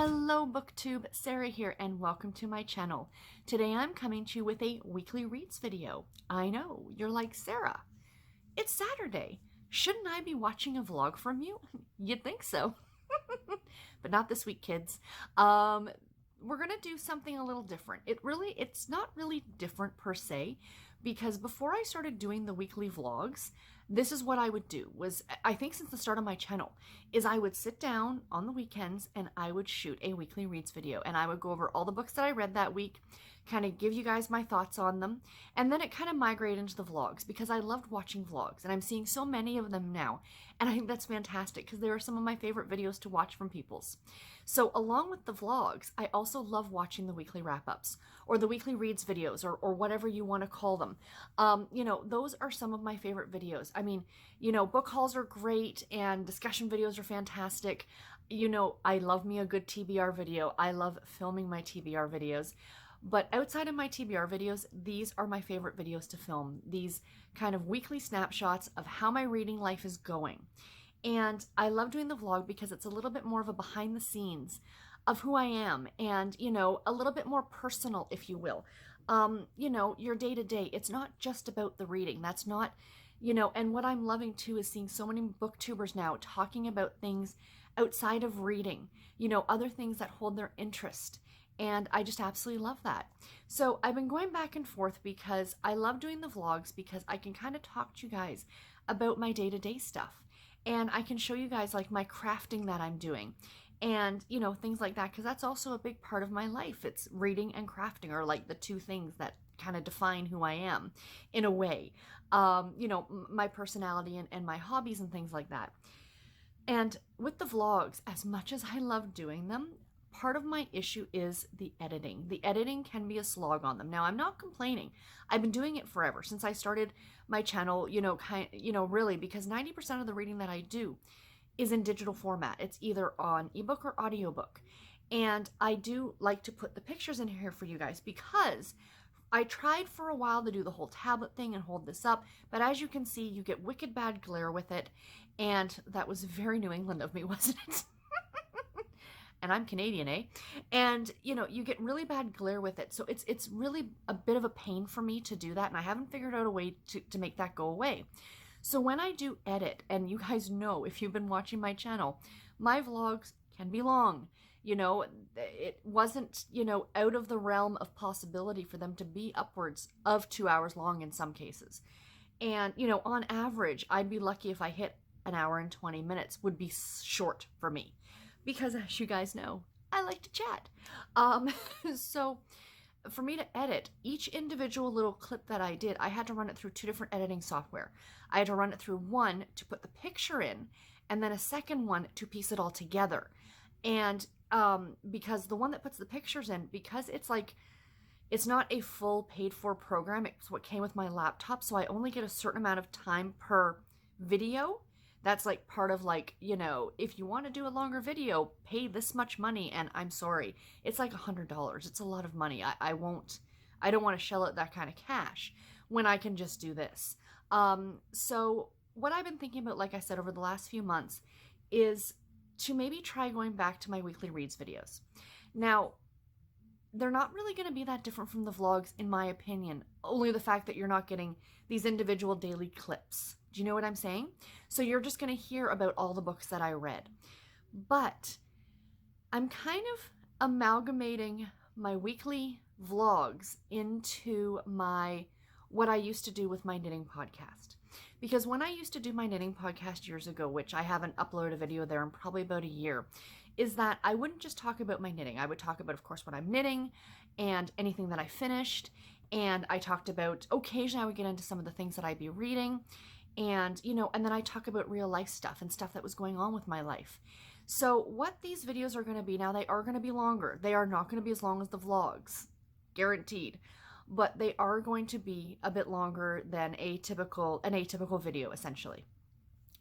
Hello BookTube, Sara here and welcome to my channel. Today I'm coming to you with a weekly reads video. I know, you're like, Sara, it's Saturday. Shouldn't I be watching a vlog from you? You'd think so. But not this week, kids. We're gonna do something a little different. It's not really different per se, because before I started doing the weekly vlogs, this is what I would do, I think since the start of my channel, is I would sit down on the weekends and I would shoot a weekly reads video and I would go over all the books that I read that week, kind of give you guys my thoughts on them, and then it kind of migrated into the vlogs because I loved watching vlogs and I'm seeing so many of them now, and I think that's fantastic because they are some of my favorite videos to watch from people's. So along with the vlogs, I also love watching the weekly wrap-ups or the weekly reads videos or whatever you want to call them. You know, those are some of my favorite videos. I mean, you know, book hauls are great and discussion videos are fantastic. You know, I love me a good TBR video. I love filming my TBR videos. But outside of my TBR videos, these are my favorite videos to film. These kind of weekly snapshots of how my reading life is going. And I love doing the vlog because it's a little bit more of a behind the scenes of who I am and, you know, a little bit more personal, if you will. You know, your day to day, it's not just about the reading. That's not, you know, and what I'm loving too is seeing so many booktubers now talking about things outside of reading, you know, other things that hold their interest. And I just absolutely love that. So I've been going back and forth because I love doing the vlogs because I can kind of talk to you guys about my day-to-day stuff. And I can show you guys like my crafting that I'm doing and, you know, things like that, because that's also a big part of my life. It's reading and crafting are like the two things that kind of define who I am in a way. You know, my personality and my hobbies and things like that. And with the vlogs, as much as I love doing them, part of my issue is the editing. The editing can be a slog on them. Now, I'm not complaining. I've been doing it forever since I started my channel, you know, really, because 90% of the reading that I do is in digital format. It's either on ebook or audiobook. And I do like to put the pictures in here for you guys because I tried for a while to do the whole tablet thing and hold this up, but as you can see, you get wicked bad glare with it, and that was very New England of me, wasn't it? And I'm Canadian, eh? And, you know, you get really bad glare with it. So it's really a bit of a pain for me to do that. And I haven't figured out a way to make that go away. So when I do edit, and you guys know if you've been watching my channel, my vlogs can be long. You know, it wasn't, you know, out of the realm of possibility for them to be upwards of 2 hours long in some cases. And, you know, on average, I'd be lucky if I hit an hour and 20 minutes would be short for me. Because as you guys know, I like to chat. So for me to edit each individual little clip that I did, I had to run it through 2 different editing software. I had to run it through one to put the picture in, and then a second one to piece it all together. And because the one that puts the pictures in, because it's like, it's not a full paid for program, it's what came with my laptop, so I only get a certain amount of time per video. That's like part of like, you know, if you want to do a longer video, pay this much money. And I'm sorry, it's like $100. It's a lot of money. I don't want to shell out that kind of cash when I can just do this. So what I've been thinking about, like I said, over the last few months is to maybe try going back to my weekly reads videos. Now, they're not really going to be that different from the vlogs, in my opinion. Only the fact that you're not getting these individual daily clips. Do you know what I'm saying? So you're just going to hear about all the books that I read. But I'm kind of amalgamating my weekly vlogs into what I used to do with my knitting podcast. Because when I used to do my knitting podcast years ago, which I haven't uploaded a video there in probably about a year, is that I wouldn't just talk about my knitting. I would talk about, of course, what I'm knitting and anything that I finished. And I talked about, occasionally I would get into some of the things that I'd be reading. And, you know, and then I talk about real life stuff and stuff that was going on with my life. So what these videos are going to be now, they are going to be longer. They are not going to be as long as the vlogs, guaranteed. But they are going to be a bit longer than an atypical video, essentially.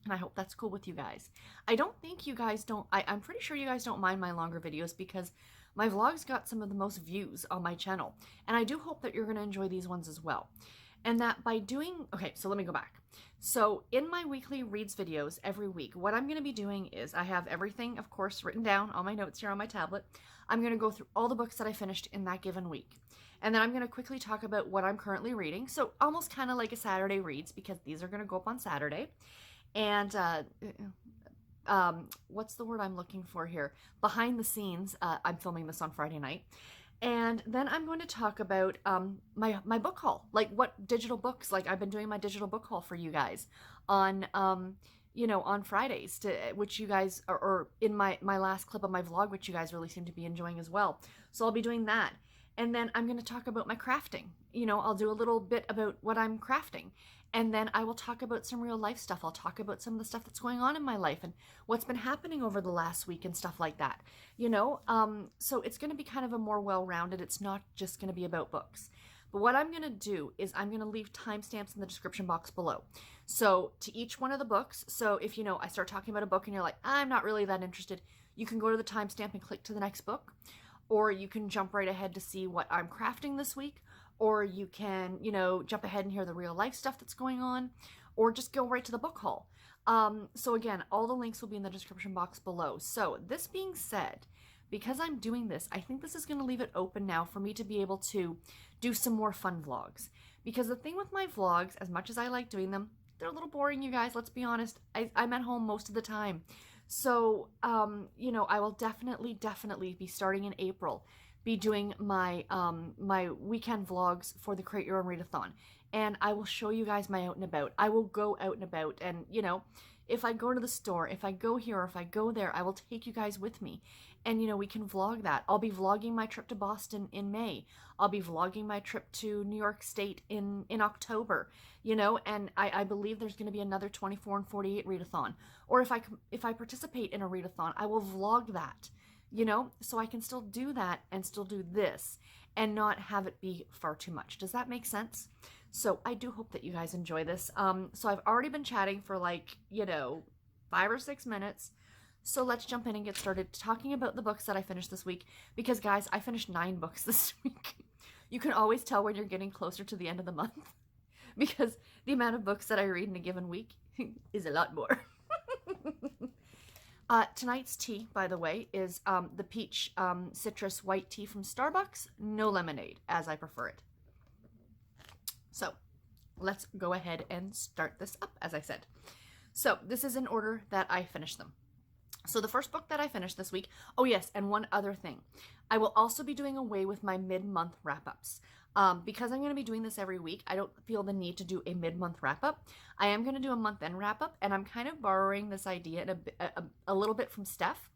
And I hope that's cool with you guys. I don't think you guys don't, I'm pretty sure you guys don't mind my longer videos because my vlogs got some of the most views on my channel. And I do hope that you're going to enjoy these ones as well. And that by doing, okay, so let me go back. So in my weekly reads videos every week, what I'm going to be doing is I have everything, of course, written down on my notes here on my tablet. I'm going to go through all the books that I finished in that given week. And then I'm going to quickly talk about what I'm currently reading. So almost kind of like a Saturday reads, because these are going to go up on Saturday. And what's the word I'm looking for here? Behind the scenes, I'm filming this on Friday night. And then I'm going to talk about my book haul, like what digital books, like I've been doing my digital book haul for you guys on, you know, on Fridays, which you guys, or in my last clip of my vlog, which you guys really seem to be enjoying as well. So I'll be doing that. And then I'm going to talk about my crafting. You know, I'll do a little bit about what I'm crafting. And then I will talk about some real life stuff. I'll talk about some of the stuff that's going on in my life and what's been happening over the last week and stuff like that. You know, so it's going to be kind of a more well-rounded. It's not just going to be about books. But what I'm going to do is I'm going to leave timestamps in the description box below. So to each one of the books, so if you know, I start talking about a book and you're like, I'm not really that interested, you can go to the timestamp and click to the next book. Or you can jump right ahead to see what I'm crafting this week. Or you can, you know, jump ahead and hear the real life stuff that's going on. Or just go right to the book haul. So again, all the links will be in the description box below. So this being said, because I'm doing this, I think this is going to leave it open now for me to be able to do some more fun vlogs. Because the thing with my vlogs, as much as I like doing them, they're a little boring, you guys. Let's be honest. I'm at home most of the time. So, you know, I will definitely be starting in April, be doing my, my weekend vlogs for the Create Your Own Readathon. And I will show you guys my out and about. I will go out and about, and, you know, if I go to the store, if I go here, or if I go there, I will take you guys with me. And, you know, we can vlog that. I'll be vlogging my trip to Boston in May. I'll be vlogging my trip to New York State in October, you know, and I believe there's going to be another 24 and 48 readathon. Or if I participate in a readathon, I will vlog that, you know, so I can still do that and still do this and not have it be far too much. Does that make sense? So I do hope that you guys enjoy this. So I've already been chatting for like, you know, 5 or 6 minutes. So let's jump in and get started talking about the books that I finished this week. Because guys, I finished 9 books this week. You can always tell when you're getting closer to the end of the month. Because the amount of books that I read in a given week is a lot more. Tonight's tea, by the way, is the peach citrus white tea from Starbucks. No lemonade, as I prefer it. So let's go ahead and start this up, as I said. So this is in order that I finished them. So the first book that I finished this week, oh yes, and one other thing. I will also be doing away with my mid-month wrap-ups. Because I'm going to be doing this every week, I don't feel the need to do a mid-month wrap-up. I am going to do a month-end wrap-up, and I'm kind of borrowing this idea a little bit from Steph.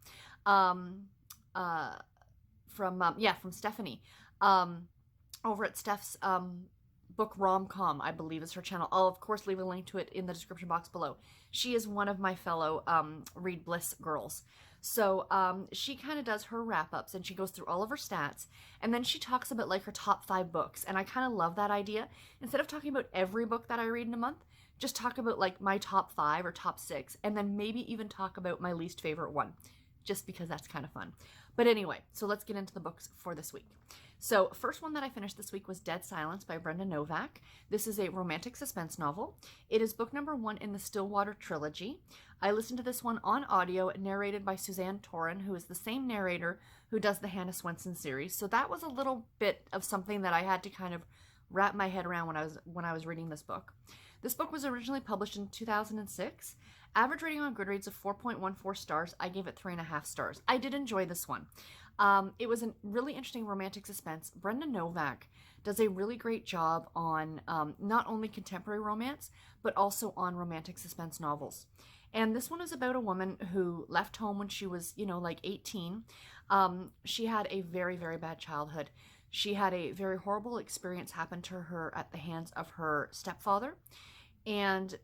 From Stephanie. Over at Steph's book Rom-Com, I believe is her channel. I'll, of course, leave a link to it in the description box below. She is one of my fellow Read Bliss girls. So she kind of does her wrap-ups, and she goes through all of her stats, and then she talks about like her top 5 books, and I kind of love that idea. Instead of talking about every book that I read in a month, just talk about like my top 5 or top 6, and then maybe even talk about my least favorite one, just because that's kind of fun. But anyway, so let's get into the books for this week. So first one that I finished this week was Dead Silence by Brenda Novak. This is a romantic suspense novel. It is book number 1 in the Stillwater trilogy. I listened to this one on audio, narrated by Suzanne Toren, who is the same narrator who does the Hannah Swenson series. So that was a little bit of something that I had to kind of wrap my head around when I was reading this book. This book was originally published in 2006. Average rating on Goodreads of 4.14 stars. I gave it 3.5 stars. I did enjoy this one. It was a really interesting romantic suspense. Brenda Novak does a really great job on not only contemporary romance, but also on romantic suspense novels. And this one is about a woman who left home when she was, you know, like 18. She had a very, very bad childhood. She had a very horrible experience happen to her at the hands of her stepfather. And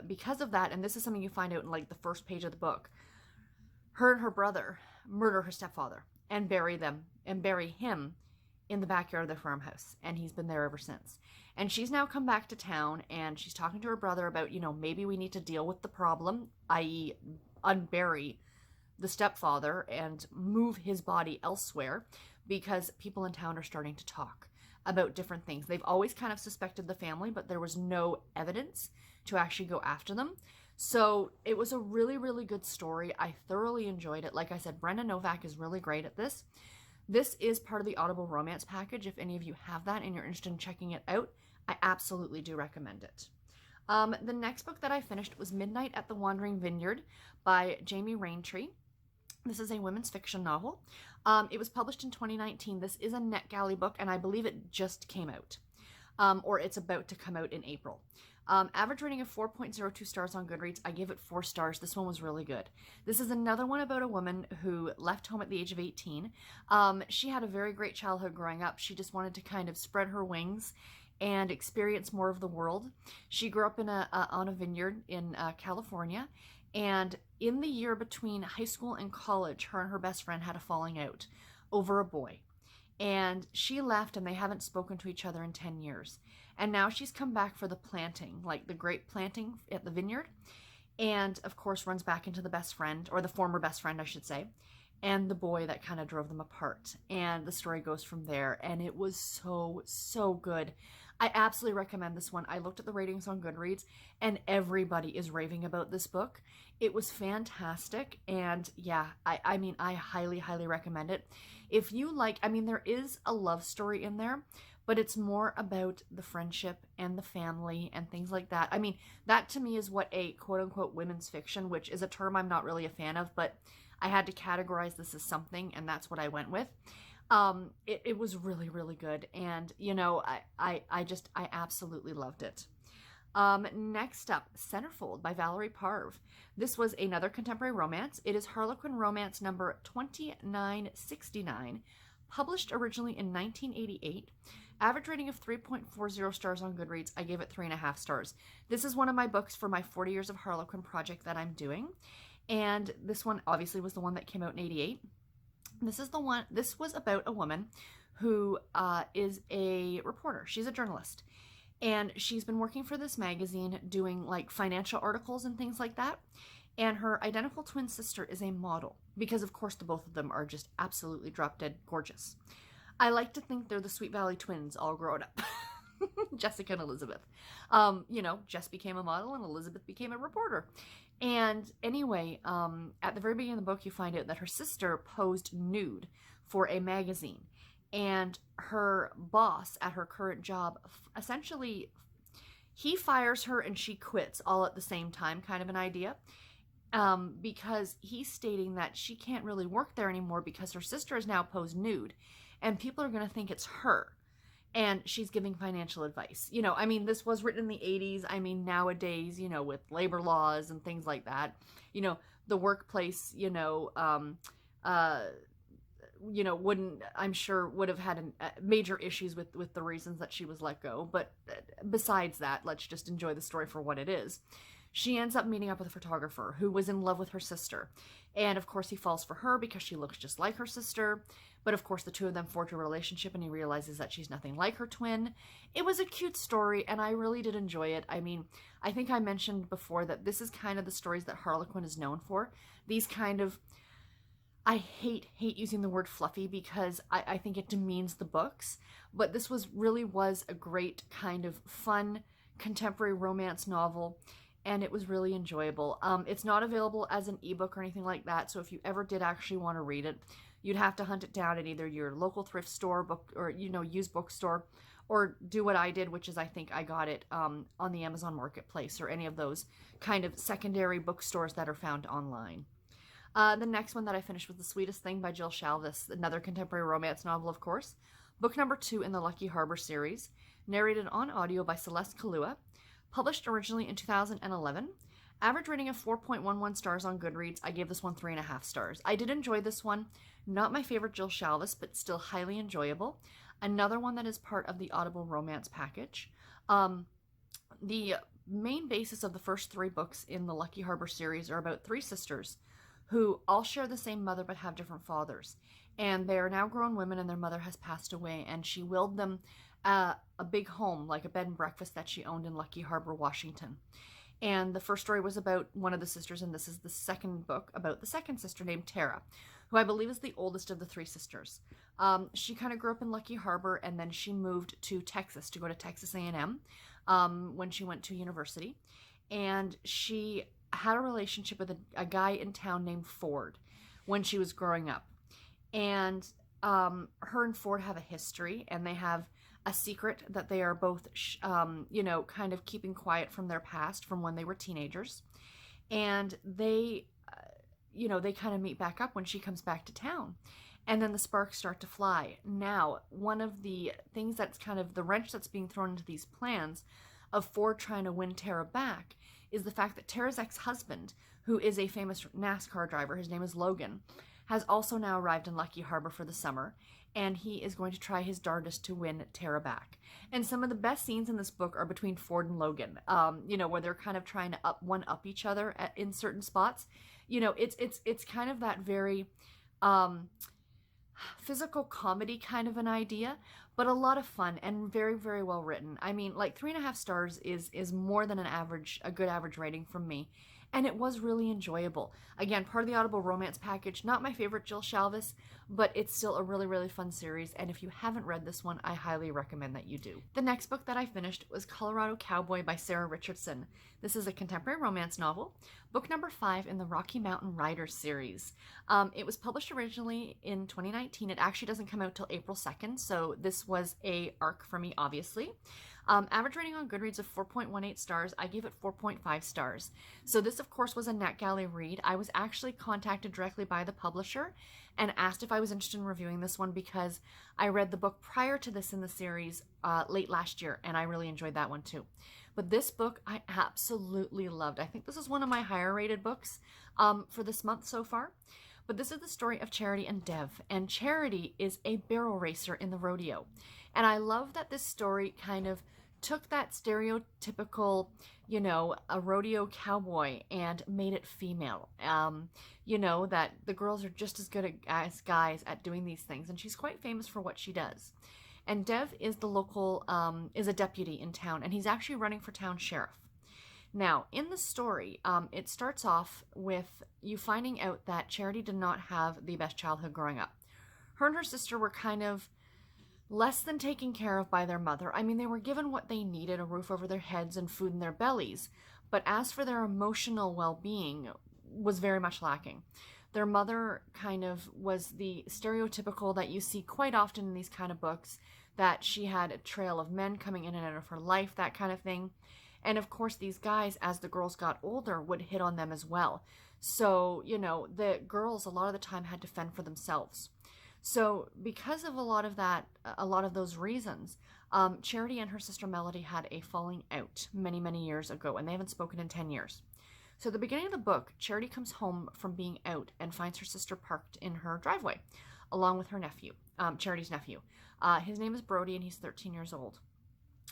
because of that, and this is something you find out in like the first page of the book, her and her brother murder her stepfather and bury him in the backyard of the farmhouse. And he's been there ever since. And she's now come back to town, and she's talking to her brother about, you know, maybe we need to deal with the problem, i.e. unbury the stepfather and move his body elsewhere, because people in town are starting to talk about different things. They've always kind of suspected the family, but there was no evidence to actually go after them. So it was a really, really good story. I thoroughly enjoyed it. Like I said, Brenda Novak is really great at this. This is part of the Audible romance package. If any of you have that and you're interested in checking it out, I absolutely do recommend it. The next book that I finished was Midnight at the Wandering Vineyard by Jamie Raintree. This is a women's fiction novel. It was published in 2019. This is a NetGalley book, and I believe it just came out, or it's about to come out in April. Average rating of 4.02 stars on Goodreads. I gave it 4 stars. This one was really good. This is another one about a woman who left home at the age of 18. She had a very great childhood growing up. She just wanted to kind of spread her wings and experience more of the world. She grew up on a vineyard in California, and in the year between high school and college, her and her best friend had a falling out over a boy. And she left, and they haven't spoken to each other in 10 years. And now she's come back for the planting, like the grape planting at the vineyard. And, of course, runs back into the best friend, or the former best friend, I should say, and the boy that kind of drove them apart. And the story goes from there. And it was so, so good. I absolutely recommend this one. I looked at the ratings on Goodreads, and everybody is raving about this book. It was fantastic. And, yeah, I mean, I highly, highly recommend it. If you like, I mean, there is a love story in there, but it's more about the friendship and the family and things like that. I mean, that to me is what a quote-unquote women's fiction, which is a term I'm not really a fan of, but I had to categorize this as something, and that's what I went with. It was really, really good, and, you know, I absolutely loved it. Next up, Centrefold by Valerie Parv. This was another contemporary romance. It is Harlequin romance number 2969, published originally in 1988. Average rating of 3.40 stars on Goodreads. I gave it 3.5 stars. This is one of my books for my 40 Years of Harlequin project that I'm doing. And this one obviously was the one that came out in 88. This was about a woman who is a reporter. She's a journalist. And she's been working for this magazine doing like financial articles and things like that. And her identical twin sister is a model because, of course, the both of them are just absolutely drop dead gorgeous. I like to think they're the Sweet Valley twins all grown up. Jessica and Elizabeth. You know, Jess became a model and Elizabeth became a reporter. And anyway, at the very beginning of the book, you find out that her sister posed nude for a magazine. And her boss at her current job, essentially, he fires her and she quits all at the same time, kind of an idea. Because he's stating that she can't really work there anymore because her sister is now posed nude. And people are going to think it's her. And she's giving financial advice. You know, I mean, this was written in the 80s. I mean, nowadays, you know, with labor laws and things like that, you know, the workplace, I'm sure would have had major issues with the reasons that she was let go. But besides that, let's just enjoy the story for what it is. She ends up meeting up with a photographer who was in love with her sister. And of course he falls for her because she looks just like her sister. But of course the two of them forge a relationship and he realizes that she's nothing like her twin. It was a cute story and I really did enjoy it. I mean, I think I mentioned before that this is kind of the stories that Harlequin is known for. These kind of, I hate using the word fluffy because I think it demeans the books. But this really was a great kind of fun contemporary romance novel. And it was really enjoyable. It's not available as an ebook or anything like that. So if you ever did actually want to read it, you'd have to hunt it down at either your local thrift store book or, used bookstore, or do what I did, which is I think I got it on the Amazon Marketplace or any of those kind of secondary bookstores that are found online. The next one that I finished was The Sweetest Thing by Jill Shalvis, another contemporary romance novel, of course. Book number 2 in the Lucky Harbor series, narrated on audio by Celeste Kalua. Published originally in 2011. Average rating of 4.11 stars on Goodreads. I gave this one 3.5 stars. I did enjoy this one. Not my favorite Jill Shalvis, but still highly enjoyable. Another one that is part of the Audible romance package. The main basis of the first 3 books in the Lucky Harbor series are about 3 sisters who all share the same mother but have different fathers. And they are now grown women and their mother has passed away, and she willed them a big home, like a bed and breakfast that she owned in Lucky Harbor, Washington. And the first story was about one of the sisters, and this is the second book about the second sister named Tara, who I believe is the oldest of the 3 sisters. She kind of grew up in Lucky Harbor, and then she moved to Texas to go to Texas A&M when she went to university. and she had a relationship with a guy in town named Ford when she was growing up. And her and Ford have a history, and they have a secret that they are both, kind of keeping quiet from their past from when they were teenagers. And they, they kind of meet back up when she comes back to town. And then the sparks start to fly. Now, one of the things that's kind of the wrench that's being thrown into these plans of Ford trying to win Tara back is the fact that Tara's ex-husband, who is a famous NASCAR driver, his name is Logan, has also now arrived in Lucky Harbor for the summer, and he is going to try his darndest to win Tara back. And some of the best scenes in this book are between Ford and Logan, where they're kind of trying to one-up each other in certain spots. It's kind of that very physical comedy kind of an idea, but a lot of fun and very, very well written. I mean, like 3.5 stars is more than a good average rating from me. And it was really enjoyable. Again, part of the Audible romance package. Not my favorite Jill Shalvis, but it's still a really, really fun series. And if you haven't read this one, I highly recommend that you do. The next book that I finished was Colorado Cowboy by Sara Richardson. This is a contemporary romance novel, book number 5 in the Rocky Mountain Riders series. It was published originally in 2019. It actually doesn't come out till April 2nd, so this was a arc for me, obviously. Average rating on Goodreads of 4.18 stars. I gave it 4.5 stars. So this, of course, was a NetGalley read. I was actually contacted directly by the publisher and asked if I was interested in reviewing this one because I read the book prior to this in the series late last year, and I really enjoyed that one too. But this book I absolutely loved. I think this is one of my higher rated books for this month so far. But this is the story of Charity and Dev, and Charity is a barrel racer in the rodeo. And I love that this story kind of took that stereotypical, a rodeo cowboy and made it female. That the girls are just as good as guys at doing these things, and she's quite famous for what she does. And Dev is the local, is a deputy in town, and he's actually running for town sheriff. Now, in the story, it starts off with you finding out that Charity did not have the best childhood growing up. Her and her sister were kind of less than taken care of by their mother. I mean, they were given what they needed, a roof over their heads and food in their bellies, but as for their emotional well-being, was very much lacking. Their mother kind of was the stereotypical that you see quite often in these kind of books, that she had a trail of men coming in and out of her life, that kind of thing. And of course, these guys, as the girls got older, would hit on them as well. So, the girls a lot of the time had to fend for themselves. So because of a lot of those reasons, Charity and her sister Melody had a falling out many, many years ago, and they haven't spoken in 10 years. So at the beginning of the book, Charity comes home from being out and finds her sister parked in her driveway, along with her nephew, Charity's nephew. His name is Brody, and he's 13 years old.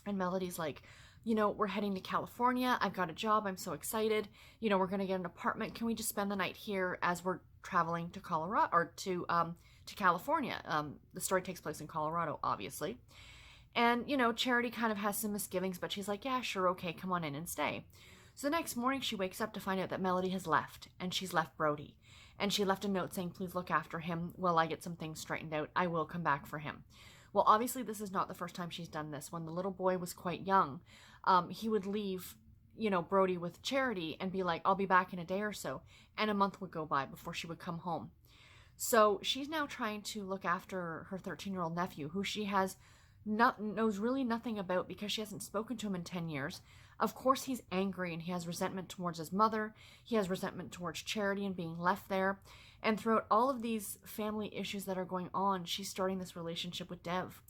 And Melody's like, we're heading to California. I've got a job. I'm so excited. We're going to get an apartment. Can we just spend the night here as we're traveling to Colorado or to California? The story takes place in Colorado, obviously. And, Charity kind of has some misgivings, but she's like, yeah, sure, okay, come on in and stay. So the next morning she wakes up to find out that Melody has left, and she's left Brody. And she left a note saying, please look after him while I get some things straightened out. I will come back for him. Well, obviously this is not the first time she's done this. When the little boy was quite young, he would leave, Brody with Charity and be like, I'll be back in a day or so. And a month would go by before she would come home. So she's now trying to look after her 13-year-old nephew, who she knows really nothing about because she hasn't spoken to him in 10 years. Of course, he's angry and he has resentment towards his mother. He has resentment towards Charity and being left there. And throughout all of these family issues that are going on, she's starting this relationship with Dev.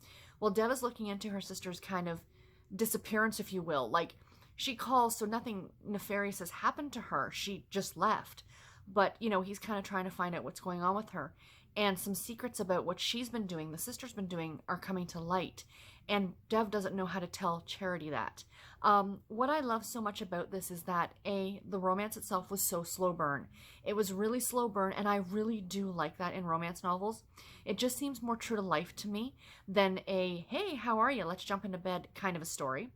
Well, Dev is looking into her sister's kind of disappearance, if you will. Like, she calls, so nothing nefarious has happened to her. She just left. But, he's kind of trying to find out what's going on with her. And some secrets about what she's been doing, the sister's been doing, are coming to light. And Dev doesn't know how to tell Charity that. What I love so much about this is that, the romance itself was so slow burn. It was really slow burn, and I really do like that in romance novels. It just seems more true to life to me than a, hey, how are you? Let's jump into bed kind of a story.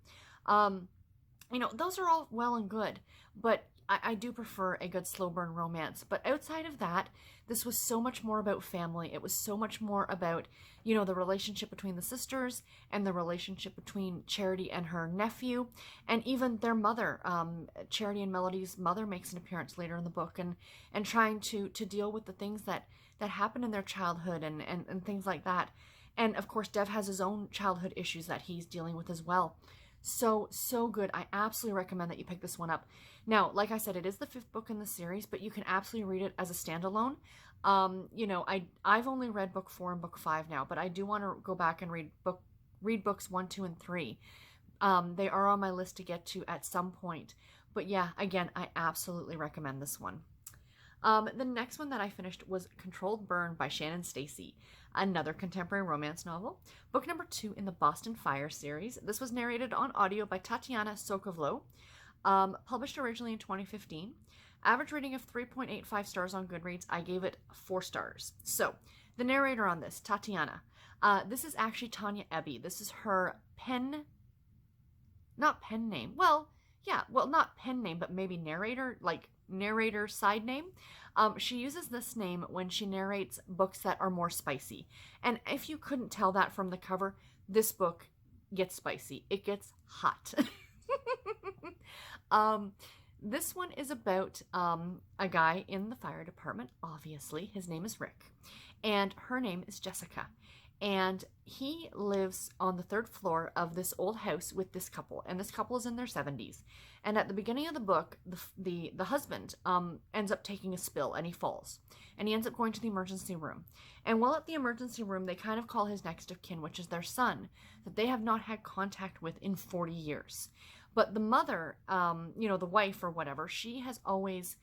Those are all well and good, but I do prefer a good slow burn romance. But outside of that, this was so much more about family. It was so much more about, you know, the relationship between the sisters and the relationship between Charity and her nephew, and even their mother. Charity and Melody's mother makes an appearance later in the book, and trying to deal with the things that happen in their childhood and things like that. And of course, Dev has his own childhood issues that he's dealing with as well. So good. I absolutely recommend that you pick this one up. Now, like I said, it is the 5th book in the series, but you can absolutely read it as a standalone. You know, I've only read book 4 and book 5 now, but I do want to go back and read books 1, 2, and 3. They are on my list to get to at some point. But yeah, again, I absolutely recommend this one. The next one that I finished was Controlled Burn by Shannon and Stacey, another contemporary romance novel. Book number 2 in the Boston Fire series. This was narrated on audio by Tatiana Sokovlo, published originally in 2015. Average rating of 3.85 stars on Goodreads. I gave it 4 stars. So, the narrator on this, Tatiana. This is actually Tanya Ebby. This is her not pen name. Well, yeah, well, not pen name, but maybe narrator, like narrator side name. She uses this name when she narrates books that are more spicy. And if you couldn't tell that from the cover, this book gets spicy. It gets hot. This one is about a guy in the fire department, obviously. His name is Rick. And her name is Jessica. And he lives on the 3rd floor of this old house with this couple. And this couple is in their 70s. And at the beginning of the book, the husband ends up taking a spill and he falls. And he ends up going to the emergency room. And while at the emergency room, they kind of call his next of kin, which is their son, that they have not had contact with in 40 years. But the mother, you know, the wife or whatever, she has always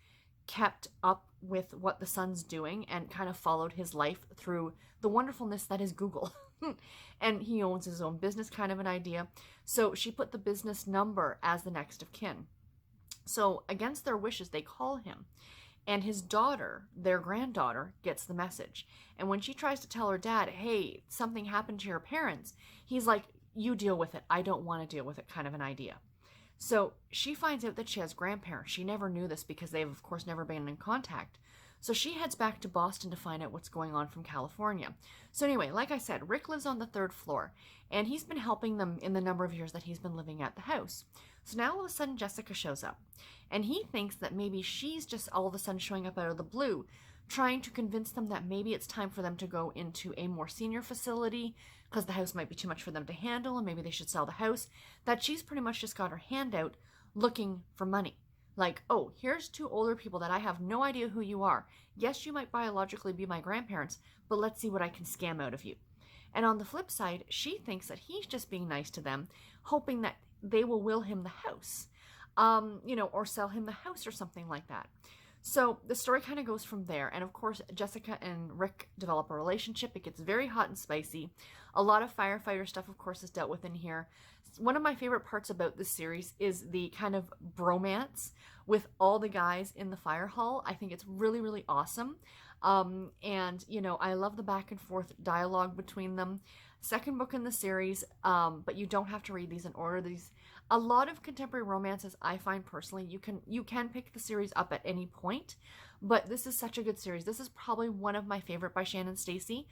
kept up with what the son's doing and kind of followed his life through the wonderfulness that is Google. And he owns his own business, kind of an idea. So she put the business number as the next of kin. So against their wishes, they call him. And his daughter, their granddaughter, gets the message. And when she tries to tell her dad, hey, something happened to your parents, he's like, you deal with it. I don't want to deal with it, kind of an idea. So she finds out that she has grandparents. She never knew this because they've, of course, never been in contact. So she heads back to Boston to find out what's going on from California. So anyway, like I said, Rick lives on the 3rd floor, and he's been helping them in the number of years that he's been living at the house. So now all of a sudden Jessica shows up, and he thinks that maybe she's just all of a sudden showing up out of the blue, trying to convince them that maybe it's time for them to go into a more senior facility because the house might be too much for them to handle and maybe they should sell the house, that she's pretty much just got her hand out looking for money. Like, oh, here's 2 older people that I have no idea who you are. Yes, you might biologically be my grandparents, but let's see what I can scam out of you. And on the flip side, she thinks that he's just being nice to them, hoping that they will will him the house, you know, or sell him the house or something like that. So the story kind of goes from there. And of course, Jessica and Rick develop a relationship. It gets very hot and spicy. A lot of firefighter stuff, of course, is dealt with in here. One of my favorite parts about this series is the kind of bromance with all the guys in the fire hall. I think it's really, really awesome. And, you know, I love the back and forth dialogue between them. Second book in the series, but you don't have to read these in order. A lot of contemporary romances, I find personally, you can pick the series up at any point, but this is such a good series. This is probably one of my favorite by Shannon and Stacey.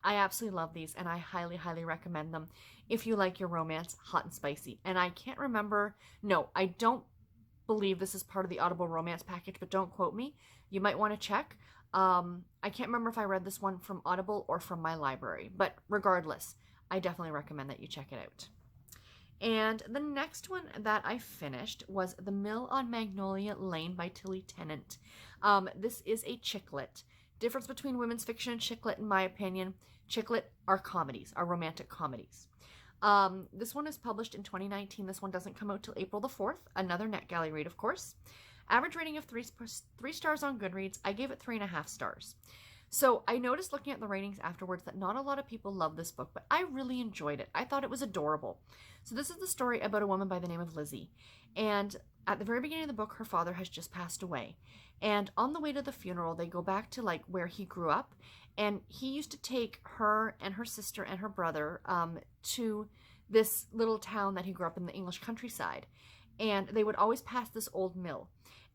I absolutely love these, and I highly, highly recommend them if you like your romance hot and spicy. And I can't remember, no, I don't believe this is part of the Audible romance package, but don't quote me. You might want to check. I can't remember if I read this one from Audible or from my library, but regardless, I definitely recommend that you check it out. And the next one that I finished was The Mill on Magnolia Lane by Tilly Tennant. This is a chicklet. Difference between women's fiction and chicklet, in my opinion. Chicklet are comedies, are romantic comedies. This one is published in 2019. This one doesn't come out till April the 4th. Another NetGalley read, of course. Average rating of 3 stars on Goodreads. I gave it 3.5 stars. So I noticed looking at the ratings afterwards that not a lot of people love this book, but I really enjoyed it. I thought it was adorable. So this is the story about a woman by the name of Lizzie. And at the very beginning of the book, her father has just passed away. And on the way to the funeral, they go back to like where he grew up. And he used to take her and her sister and her brother to this little town that he grew up in the English countryside. and they would always pass this old mill.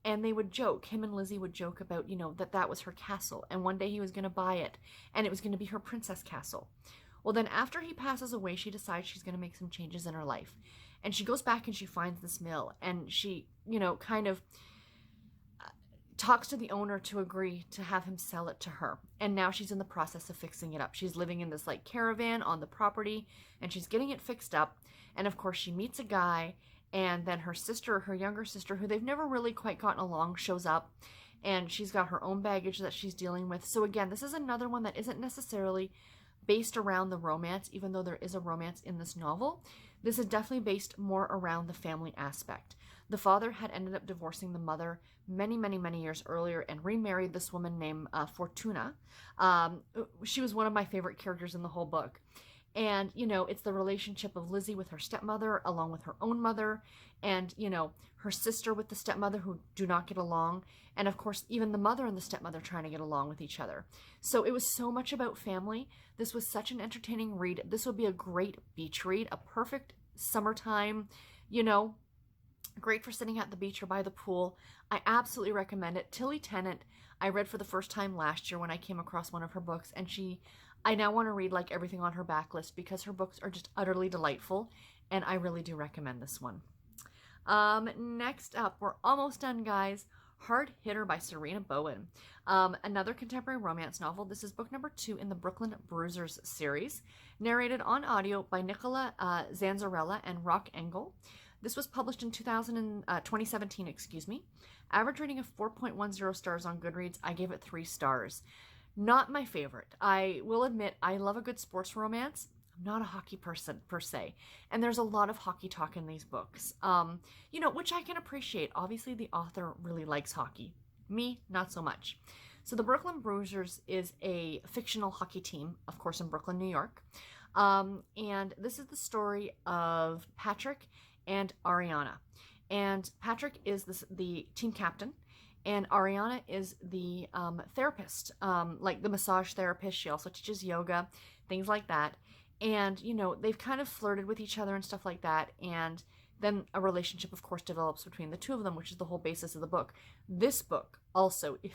And they would joke, him and Lizzie would joke about, that was her castle. And one day he was going to buy it, and it was going to be her princess castle. Well, then after he passes away, she decides she's going to make some changes in her life. And she goes back and she finds this mill, and she, kind of talks to the owner to agree to have him sell it to her. And now she's in the process of fixing it up. She's living in this like caravan on the property, and she's getting it fixed up. And of course she meets a guy, and then her sister, her younger sister, who they've never really quite gotten along, shows up, and she's got her own baggage that she's dealing with. So again, this is another one that isn't necessarily based around the romance, even though there is a romance in this novel. This is definitely based more around the family aspect. The father had ended up divorcing the mother many, many, many years earlier and remarried this woman named Fortuna. She was one of my favorite characters in the whole book. And, it's the relationship of Lizzie with her stepmother, along with her own mother, and, her sister with the stepmother, who do not get along. And of course, even the mother and the stepmother trying to get along with each other. So it was so much about family. This was such an entertaining read. This would be a great beach read, a perfect summertime, great for sitting at the beach or by the pool. I absolutely recommend it. Tilly Tennant, I read for the first time last year when I came across one of her books, and I now want to read like everything on her backlist because her books are just utterly delightful, and I really do recommend this one. Next up, we're almost done, guys. Hard Hitter by Sarina Bowen. Another contemporary romance novel. This is book number 2 in the Brooklyn Bruisers series, narrated on audio by Nicola Zanzarella and Rock Engel. This was published in 2017, Average rating of 4.10 stars on Goodreads. I gave it 3 stars. Not my favorite. I will admit, I love a good sports romance. I'm not a hockey person per se, and there's a lot of hockey talk in these books, which I can appreciate. Obviously, the author really likes hockey. Me, not so much. So the Brooklyn Bruisers is a fictional hockey team, of course, in Brooklyn, New York. And this is the story of Patrick and Ariana. And Patrick is the team captain, and Ariana is the therapist, like the massage therapist. She also teaches yoga, things like that. And, they've kind of flirted with each other and stuff like that. And then a relationship, of course, develops between the two of them, which is the whole basis of the book. This book also, if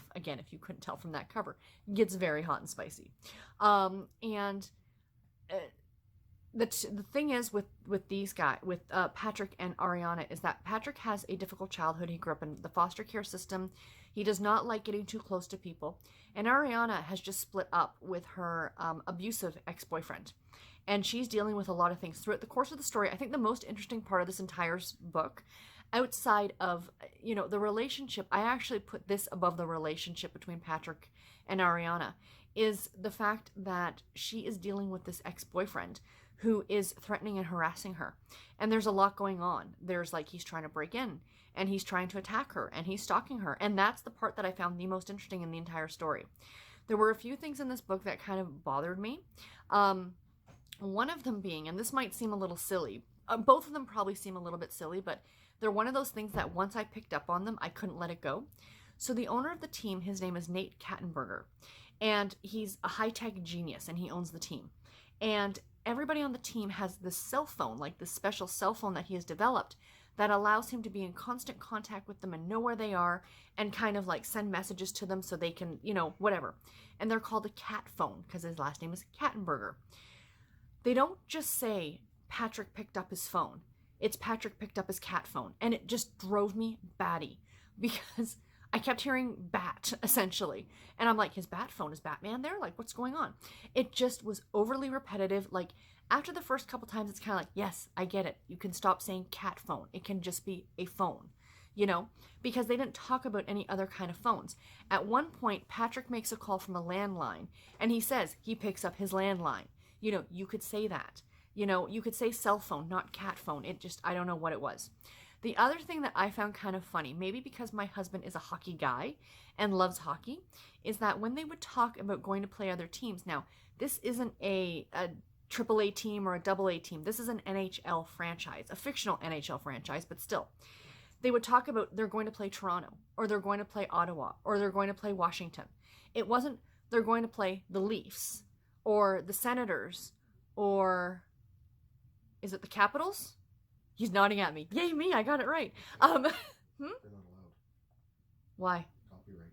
you couldn't tell from that cover, gets very hot and spicy. The thing is with these guys, with Patrick and Ariana, is that Patrick has a difficult childhood. He grew up in the foster care system. He does not like getting too close to people. And Ariana has just split up with her abusive ex-boyfriend. And she's dealing with a lot of things throughout the course of the story. I think the most interesting part of this entire book, outside of, the relationship, I actually put this above the relationship between Patrick and Ariana, is the fact that she is dealing with this ex-boyfriend who is threatening and harassing her. And there's a lot going on. There's he's trying to break in, and he's trying to attack her, and he's stalking her. And that's the part that I found the most interesting in the entire story. There were a few things in this book that kind of bothered me. One of them being, and this might seem a little silly, both of them probably seem a little bit silly, but they're one of those things that once I picked up on them, I couldn't let it go. So the owner of the team, his name is Nate Kattenberger, and he's a high-tech genius, and he owns the team. And everybody on the team has this cell phone, like this special cell phone that he has developed that allows him to be in constant contact with them and know where they are and kind of send messages to them so they can, whatever. And they're called a cat phone because his last name is Kattenberger. They don't just say Patrick picked up his phone. It's Patrick picked up his cat phone. And it just drove me batty because I kept hearing bat, essentially. And I'm like, his bat phone, is Batman there? What's going on? It just was overly repetitive. After the first couple times, it's kind of yes, I get it. You can stop saying cat phone. It can just be a phone, because they didn't talk about any other kind of phones. At one point, Patrick makes a call from a landline, and he says he picks up his landline. You could say that. You could say cell phone, not cat phone. I don't know what it was. The other thing that I found kind of funny, maybe because my husband is a hockey guy and loves hockey, is that when they would talk about going to play other teams, now, this isn't a AAA team or a AA team. This is an NHL franchise, a fictional NHL franchise, but still. They would talk about they're going to play Toronto, or they're going to play Ottawa, or they're going to play Washington. It wasn't they're going to play the Leafs, or the Senators, or is it the Capitals? He's nodding at me. Yay, me, I got it right. They're not allowed. Why? Copyright.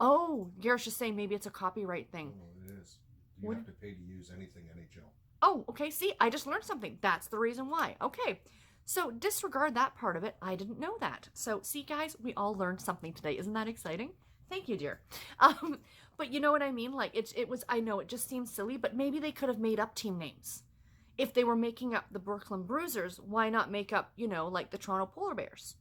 Oh, Garrett's just saying maybe it's a copyright thing. No, it is. You have to pay to use anything NHL. Oh, okay, see, I just learned something. That's the reason why. Okay, so disregard that part of it. I didn't know that. So, see, guys, we all learned something today. Isn't that exciting? Thank you, dear. But you know what I mean? Like, it was, I know it just seems silly, but maybe they could have made up team names. If they were making up the Brooklyn Bruisers, why not make up, you know, like the Toronto Polar Bears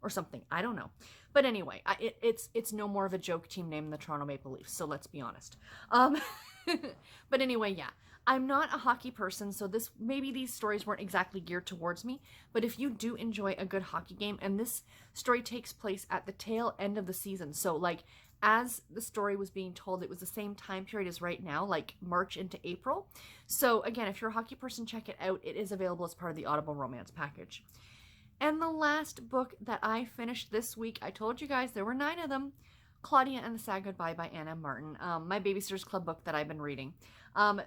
or something? I don't know. But anyway, it's no more of a joke team name than the Toronto Maple Leafs, so let's be honest. But anyway, yeah. I'm not a hockey person, so maybe these stories weren't exactly geared towards me, but if you do enjoy a good hockey game, and this story takes place at the tail end of the season, so like as the story was being told, it was the same time period as right now, like March into April. So again, if you're a hockey person, check it out. It is available as part of the Audible Romance package. And the last book that I finished this week, I told you guys there were 9 of them, Claudia and the Sad Goodbye by Anna Martin, my Babysitter's Club book that I've been reading.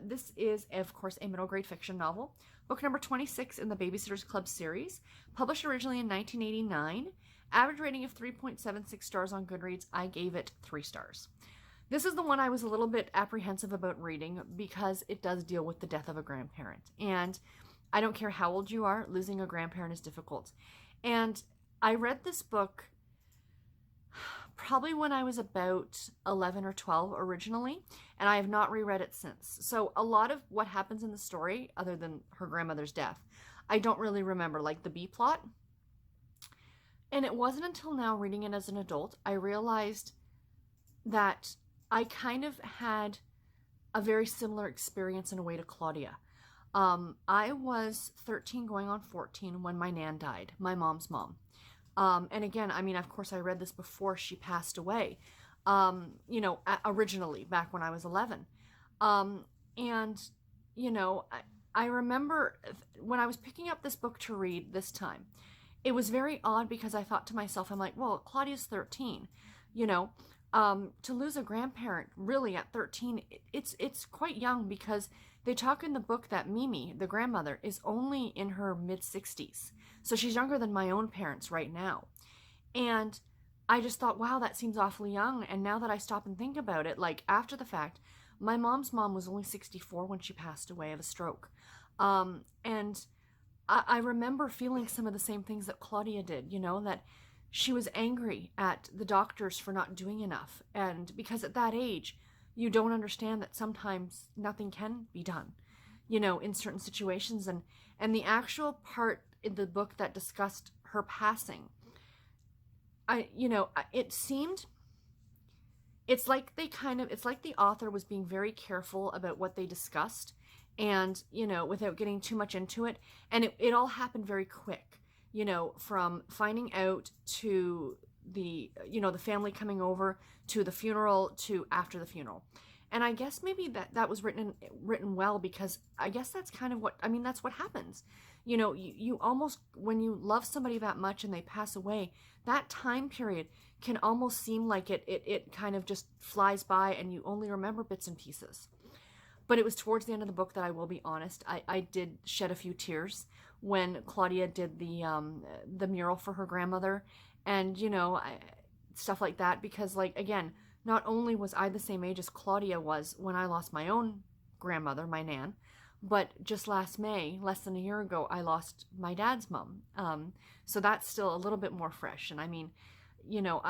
This is, of course, a middle grade fiction novel. Book number 26 in the Babysitter's Club series. Published originally in 1989. Average rating of 3.76 stars on Goodreads. I gave it 3 stars. This is the one I was a little bit apprehensive about reading because it does deal with the death of a grandparent. And I don't care how old you are, losing a grandparent is difficult. And I read this book probably when I was about 11 or 12 originally, and I have not reread it since. So a lot of what happens in the story, other than her grandmother's death, I don't really remember, like the B plot. And it wasn't until now, reading it as an adult, I realized that I kind of had a very similar experience in a way to Claudia. I was 13 going on 14 when my nan died, my mom's mom. And again, I mean, of course, I read this before she passed away, you know, originally back when I was 11. And, you know, I remember when I was picking up this book to read this time, it was very odd because I thought to myself, I'm like, well, Claudia's 13, you know, to lose a grandparent really at 13, it's quite young because they talk in the book that Mimi, the grandmother, is only in her mid-60s. So she's younger than my own parents right now. And I just thought, wow, that seems awfully young. And now that I stop and think about it, like after the fact, my mom's mom was only 64 when she passed away of a stroke. And I remember feeling some of the same things that Claudia did, you know, that she was angry at the doctors for not doing enough. And because at that age, you don't understand that sometimes nothing can be done, you know, in certain situations. And the actual part in the book that discussed her passing, it's like the author was being very careful about what they discussed and, you know, without getting too much into it. And it all happened very quick, you know, from finding out to the, you know, the family coming over to the funeral to after the funeral. And I guess maybe that was written well because I guess that's kind of that's what happens. You know, you almost, when you love somebody that much and they pass away, that time period can almost seem like it kind of just flies by and you only remember bits and pieces. But it was towards the end of the book that I will be honest, I did shed a few tears when Claudia did the mural for her grandmother and, you know, stuff like that because, like, again, not only was I the same age as Claudia was when I lost my own grandmother, my nan, but just last May, less than a year ago, I lost my dad's mom. So that's still a little bit more fresh. And I mean, you know,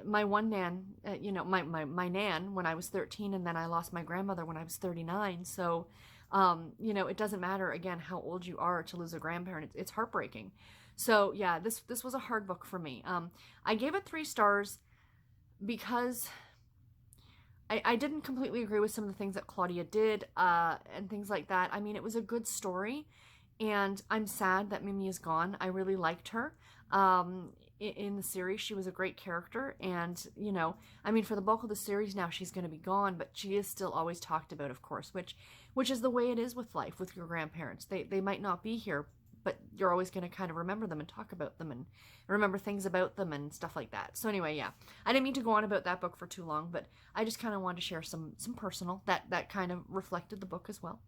my one nan, you know, my nan when I was 13, and then I lost my grandmother when I was 39. So, you know, it doesn't matter, again, how old you are to lose a grandparent. It's heartbreaking. So yeah, this was a hard book for me. I gave it 3 stars because I didn't completely agree with some of the things that Claudia did and things like that. I mean, it was a good story, and I'm sad that Mimi is gone. I really liked her. In the series, she was a great character, and, you know, I mean, for the bulk of the series now, she's going to be gone, but she is still always talked about, of course, which is the way it is with life, with your grandparents. They might not be here but you're always going to kind of remember them and talk about them and remember things about them and stuff like that. So anyway, yeah, I didn't mean to go on about that book for too long, but I just kind of wanted to share some personal that kind of reflected the book as well.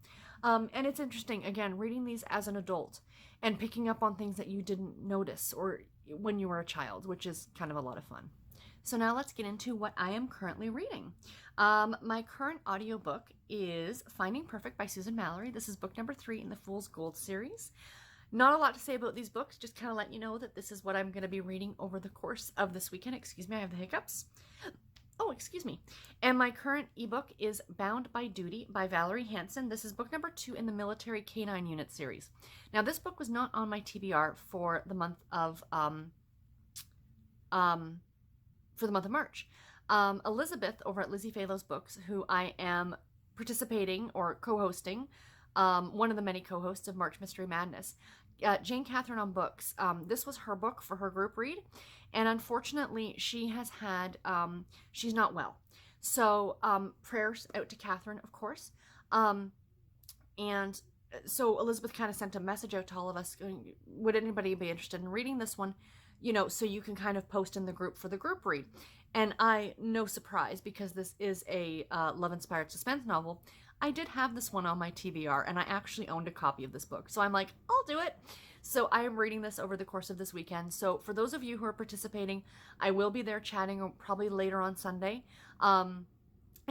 And it's interesting, again, reading these as an adult and picking up on things that you didn't notice or when you were a child, which is kind of a lot of fun. So now let's get into what I am currently reading. My current audiobook is Finding Perfect by Susan Mallory. This is book number 3 in the Fool's Gold series. Not a lot to say about these books, just kind of let you know that this is what I'm going to be reading over the course of this weekend. Excuse me, I have the hiccups. Oh, excuse me. And my current ebook is Bound by Duty by Valerie Hansen. This is book number 2 in the Military Canine Unit series. Now, this book was not on my TBR for the month of March. Elizabeth over at Lizzie Falo's Books, who I am participating or co-hosting, one of the many co-hosts of March Mystery Madness, Jane Catherine on Books. This was her book for her group read, and unfortunately she has had, she's not well. So prayers out to Catherine, of course. And so Elizabeth kind of sent a message out to all of us, going, would anybody be interested in reading this one? You know, so you can kind of post in the group for the group read. And no surprise, because this is a love-inspired suspense novel, I did have this one on my TBR, and I actually owned a copy of this book. So I'm like, I'll do it. So I am reading this over the course of this weekend. So for those of you who are participating, I will be there chatting probably later on Sunday, and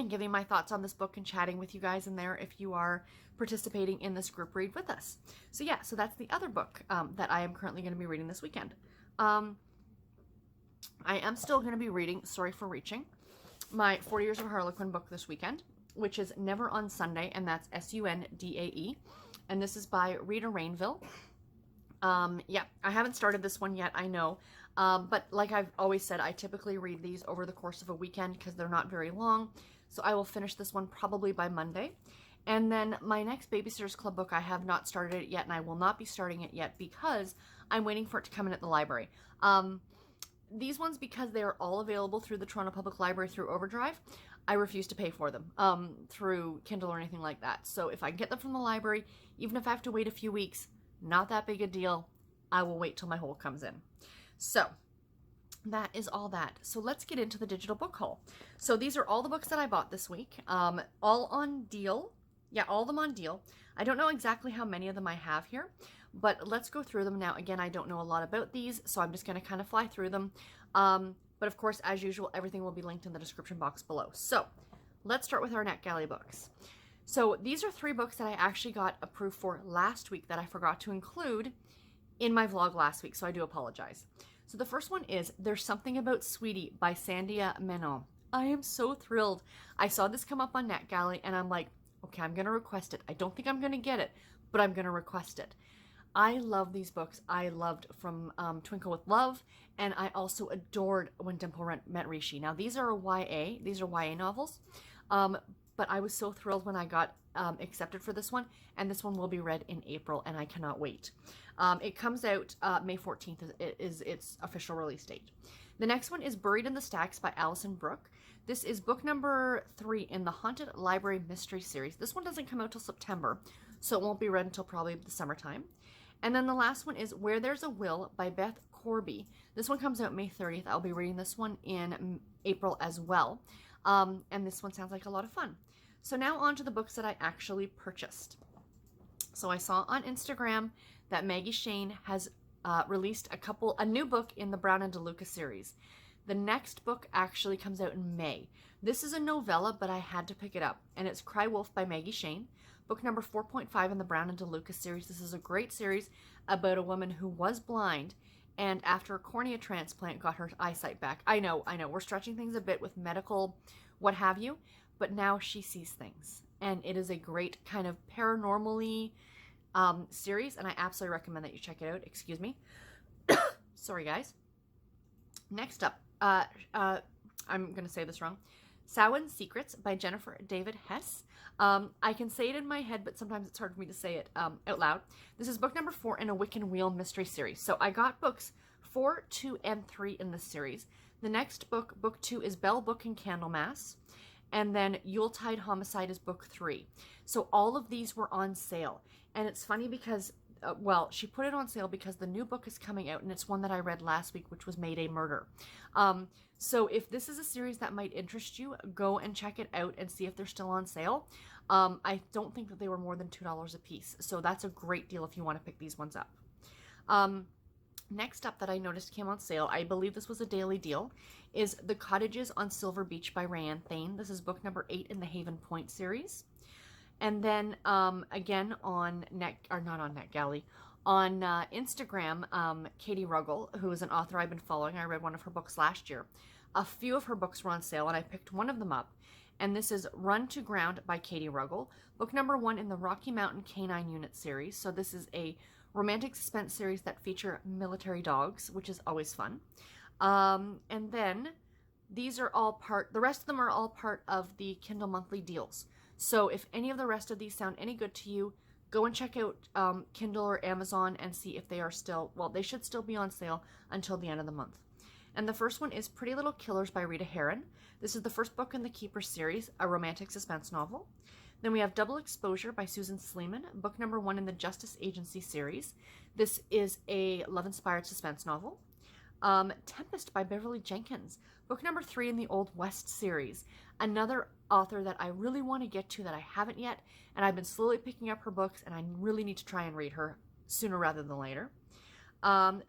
giving my thoughts on this book and chatting with you guys in there if you are participating in this group read with us. So yeah, so that's the other book that I am currently going to be reading this weekend. I am still going to be reading Sorry for Reaching, my 40 Years of Harlequin book this weekend, which is Never on Sunday, and that's Sundae. And this is by Rita Rainville. Yeah, I haven't started this one yet, I know. But like I've always said, I typically read these over the course of a weekend because they're not very long. So I will finish this one probably by Monday. And then my next Babysitters Club book, I have not started it yet, and I will not be starting it yet because I'm waiting for it to come in at the library. These ones, because they are all available through the Toronto Public Library through Overdrive, I refuse to pay for them through Kindle or anything like that. So if I can get them from the library, even if I have to wait a few weeks, not that big a deal. I will wait till my haul comes in. So that is all that. So let's get into the digital book haul. So these are all the books that I bought this week, all on deal. Yeah, all of them on deal. I don't know exactly how many of them I have here, but let's go through them now. Again, I don't know a lot about these, so I'm just going to kind of fly through them. But of course, as usual, everything will be linked in the description box below. So let's start with our NetGalley books. So these are 3 books that I actually got approved for last week that I forgot to include in my vlog last week, so I do apologize. So the first one is There's Something About Sweetie by Sandhya Menon. I am so thrilled. I saw this come up on NetGalley, and I'm like, okay, I'm going to request it. I don't think I'm going to get it, but I'm going to request it. I love these books. I loved From Twinkle with Love, and I also adored When Dimple Met Rishi. Now, these are YA. These are YA novels, but I was so thrilled when I got accepted for this one, and this one will be read in April, and I cannot wait. It comes out May 14th is its official release date. The next one is Buried in the Stacks by Allison Brook. This is book number 3 in the Haunted Library Mystery Series. This one doesn't come out till September, so it won't be read until probably the summertime. And then the last one is Where There's a Will by Beth Corby. This one comes out May 30th. I'll be reading this one in April as well. And this one sounds like a lot of fun. So now on to the books that I actually purchased. So I saw on Instagram that Maggie Shayne has released a new book in the Brown and DeLuca series. The next book actually comes out in May. This is a novella, but I had to pick it up, and it's Cry Wolf by Maggie Shayne, book number 4.5 in the Brown and DeLuca series. This is a great series about a woman who was blind and after a cornea transplant got her eyesight back. I know, we're stretching things a bit with medical what have you, but now she sees things, and it is a great kind of paranormally series, and I absolutely recommend that you check it out. Excuse me. Sorry, guys. Next up, I'm going to say this wrong. Samhain's Secrets by Jennifer David Hesse. I can say it in my head, but sometimes it's hard for me to say it out loud. This is book number 4 in a Wiccan Wheel mystery series. So I got books 4, 2, and 3 in this series. The next book, book 2, is Bell Book and Candlemas. And then Yuletide Homicide is book 3. So all of these were on sale. And it's funny because well, she put it on sale because the new book is coming out, and it's one that I read last week, which was Made a Murder. So if this is a series that might interest you, go and check it out and see if they're still on sale. I don't think that they were more than $2 a piece, so that's a great deal if you want to pick these ones up. Next up that I noticed came on sale, I believe this was a daily deal, is The Cottages on Silver Beach by Rayanne Thane. This is book number 8 in the Haven Point series. And then again on on Instagram, Katie Ruggles, who is an author I've been following. I read one of her books last year. A few of her books were on sale, and I picked one of them up. And this is Run to Ground by Katie Ruggles, book number 1 in the Rocky Mountain Canine Unit series. So this is a romantic suspense series that feature military dogs, which is always fun. And then these are all the rest of them are all part of the Kindle monthly deals. So if any of the rest of these sound any good to you, go and check out Kindle or Amazon and see if they are still, well, they should still be on sale until the end of the month. And the first one is Pretty Little Killers by Rita Herron. This is the first book in the Keeper series, a romantic suspense novel. Then we have Double Exposure by Susan Sleeman, book number 1 in the Justice Agency series. This is a love-inspired suspense novel. Tempest by Beverly Jenkins, book number 3 in the Old West series. Another author that I really want to get to that I haven't yet, and I've been slowly picking up her books, and I really need to try and read her sooner rather than later.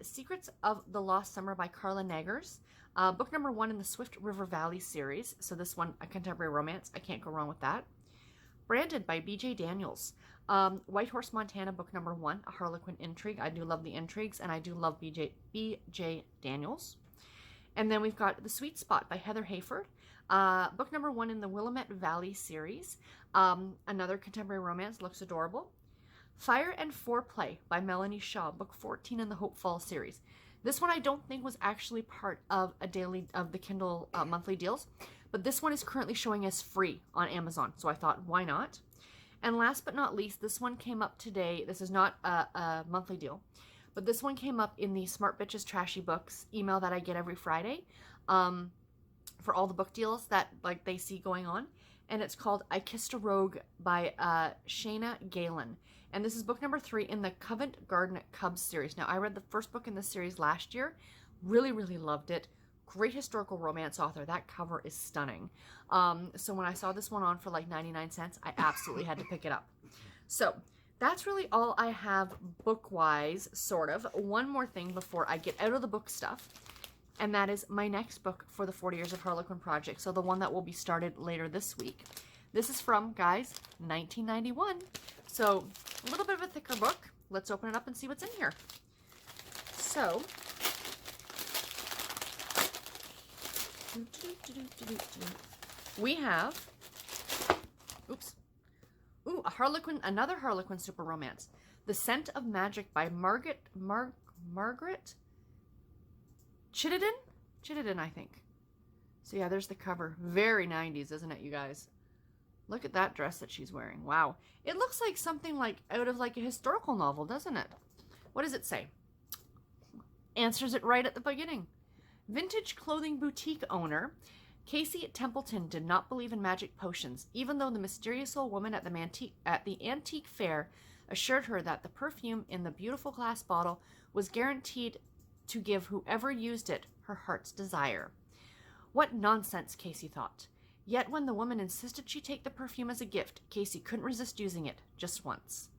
Secrets of the Lost Summer by Carla Naggers, book number 1 in the Swift River Valley series. So this one, a contemporary romance. I can't go wrong with that. Branded by B.J. Daniels. White Horse, Montana, book number 1, a Harlequin intrigue. I do love the intrigues, and I do love B.J. Daniels. And then we've got The Sweet Spot by Heather Hayford, book number 1 in the Willamette Valley series. Another contemporary romance, looks adorable. Fire and Foreplay by Melanie Shaw, book 14 in the Hope Falls series. This one I don't think was actually part of the Kindle monthly deals, but this one is currently showing as free on Amazon, so I thought, why not? And last but not least, this one came up today. This is not a monthly deal, but this one came up in the Smart Bitches Trashy Books email that I get every Friday for all the book deals that they see going on. And it's called I Kissed a Rogue by Shayne Galen. And this is book number 3 in the Covent Garden Cubs series. Now, I read the first book in this series last year. Really, really loved it. Great historical romance author. That cover is stunning. So when I saw this one on for like 99 cents, I absolutely had to pick it up. So that's really all I have book-wise, sort of. One more thing before I get out of the book stuff, and that is my next book for the 40 Years of Harlequin project. So the one that will be started later this week. This is from, guys, 1991. So a little bit of a thicker book. Let's open it up and see what's in here. So, we have, another Harlequin super romance. The Scent of Magic by Margaret Chittenden, I think. So yeah, there's the cover. Very 90s, isn't it, you guys? Look at that dress that she's wearing. Wow. It looks like something out of a historical novel, doesn't it? What does it say? Answers it right at the beginning. Vintage clothing boutique owner Casey Templeton did not believe in magic potions, even though the mysterious old woman at the antique fair assured her that the perfume in the beautiful glass bottle was guaranteed to give whoever used it her heart's desire. What nonsense, Casey thought. Yet when the woman insisted she take the perfume as a gift, Casey couldn't resist using it, just once.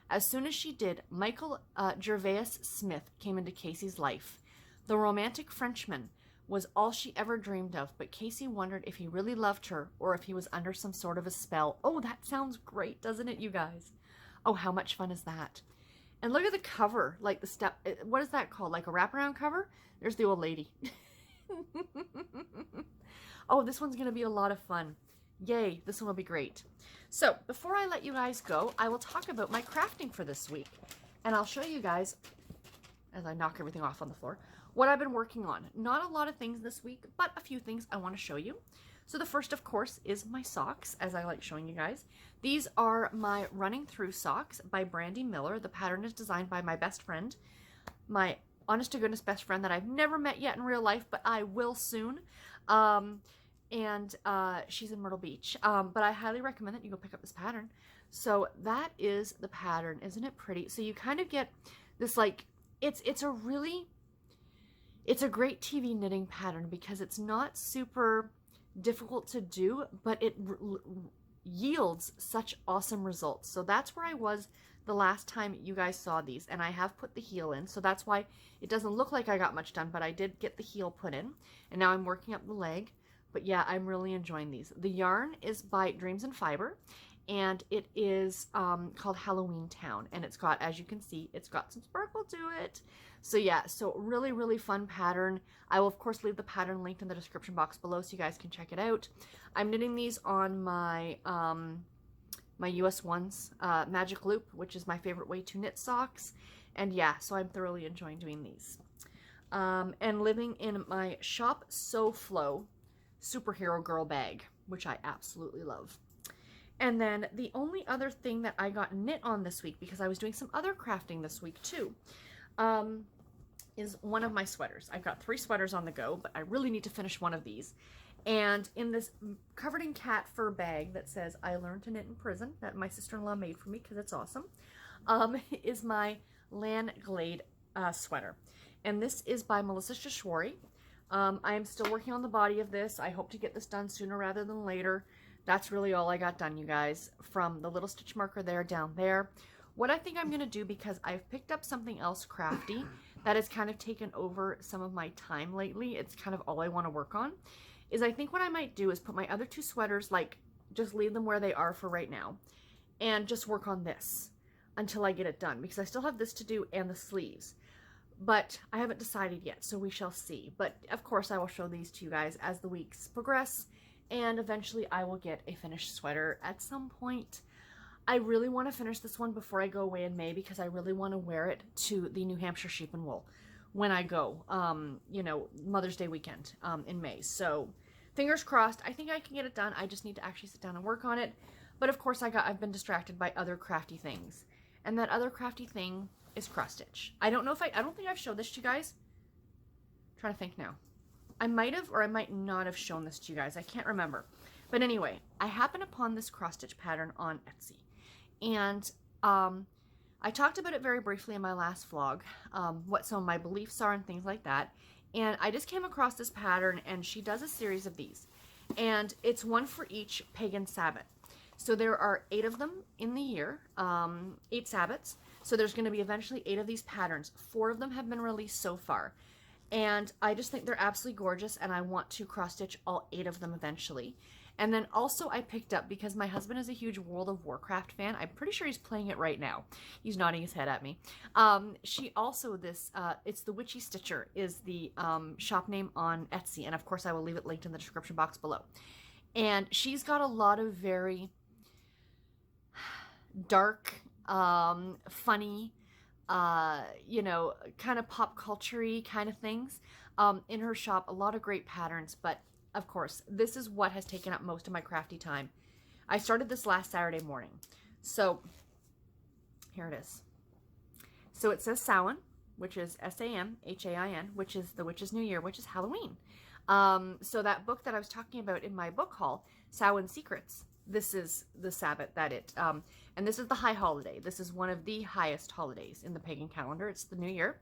As soon as she did, Michael Gervais Smith came into Casey's life. The romantic Frenchman was all she ever dreamed of, but Casey wondered if he really loved her or if he was under some sort of a spell. Oh, that sounds great, doesn't it, you guys? Oh, how much fun is that? And look at the cover, what is that called? Like a wraparound cover? There's the old lady. Oh, this one's going to be a lot of fun. Yay, this one will be great. So, before I let you guys go, I will talk about my crafting for this week. And I'll show you guys, as I knock everything off on the floor, what I've been working on. Not a lot of things this week, but a few things I want to show you. So the first, of course, is my socks, as I like showing you guys. These are my Running Through socks by Brandy Miller. The pattern is designed by my best friend, my honest-to-goodness best friend that I've never met yet in real life, but I will soon. She's in Myrtle Beach. But I highly recommend that you go pick up this pattern. So that is the pattern. Isn't it pretty? So you kind of get this, like, it's a great TV knitting pattern because it's not super difficult to do, but it yields such awesome results. So that's where I was the last time you guys saw these, and I have put the heel in, so that's why it doesn't look like I got much done, but I did get the heel put in, and now I'm working up the leg. But yeah, I'm really enjoying these. The yarn is by Dreams and Fiber, and it is called Halloween Town, and it's got, as you can see, it's got some sparkle to it. So yeah, so really, really fun pattern. I will, of course, leave the pattern linked in the description box below so you guys can check it out. I'm knitting these on my my US Ones Magic Loop, which is my favorite way to knit socks. And yeah, so I'm thoroughly enjoying doing these. And living in my Shop So Flow Superhero Girl bag, which I absolutely love. And then the only other thing that I got knit on this week, because I was doing some other crafting this week too, is one of my sweaters. I've got 3 sweaters on the go, but I really need to finish one of these. And in this covered in cat fur bag that says, I learned to knit in prison, that my sister-in-law made for me because it's awesome, is my Lan Glade sweater. And this is by Melissa Shashwari. I am still working on the body of this. I hope to get this done sooner rather than later. That's really all I got done, you guys, from the little stitch marker there down there. What I think I'm going to do, because I've picked up something else crafty that has kind of taken over some of my time lately, it's kind of all I want to work on, is I think what I might do is put my other 2 sweaters, like, just leave them where they are for right now, and just work on this until I get it done, because I still have this to do and the sleeves. But I haven't decided yet, so we shall see. But of course I will show these to you guys as the weeks progress, and eventually I will get a finished sweater at some point. I really want to finish this one before I go away in May, because I really want to wear it to the New Hampshire Sheep and Wool when I go, you know, Mother's Day weekend in May. So fingers crossed. I think I can get it done. I just need to actually sit down and work on it. But of course I've been distracted by other crafty things. And that other crafty thing is cross stitch. I don't think I've showed this to you guys. I'm trying to think now. I might have, or I might not have shown this to you guys. I can't remember. But anyway, I happened upon this cross stitch pattern on Etsy. And I talked about it very briefly in my last vlog, what some of my beliefs are and things like that. And I just came across this pattern, and she does a series of these. And it's one for each pagan Sabbath. So there are 8 of them in the year, 8 Sabbats. So there's going to be eventually 8 of these patterns. 4 of them have been released so far. And I just think they're absolutely gorgeous, and I want to cross-stitch all 8 of them eventually. And then also I picked up, because my husband is a huge World of Warcraft fan, I'm pretty sure he's playing it right now. He's nodding his head at me. She also, it's the Witchy Stitcher is the shop name on Etsy, and of course I will leave it linked in the description box below. And she's got a lot of very dark, funny, you know, kind of pop culture-y kind of things in her shop. A lot of great patterns, but of course, this is what has taken up most of my crafty time. I started this last Saturday morning. So, here it is. So it says Samhain, which is S-A-M-H-A-I-N, which is the Witch's New Year, which is Halloween. So that book that I was talking about in my book haul, Samhain Secrets, this is the Sabbath that and this is the high holiday. This is one of the highest holidays in the pagan calendar. It's the New Year.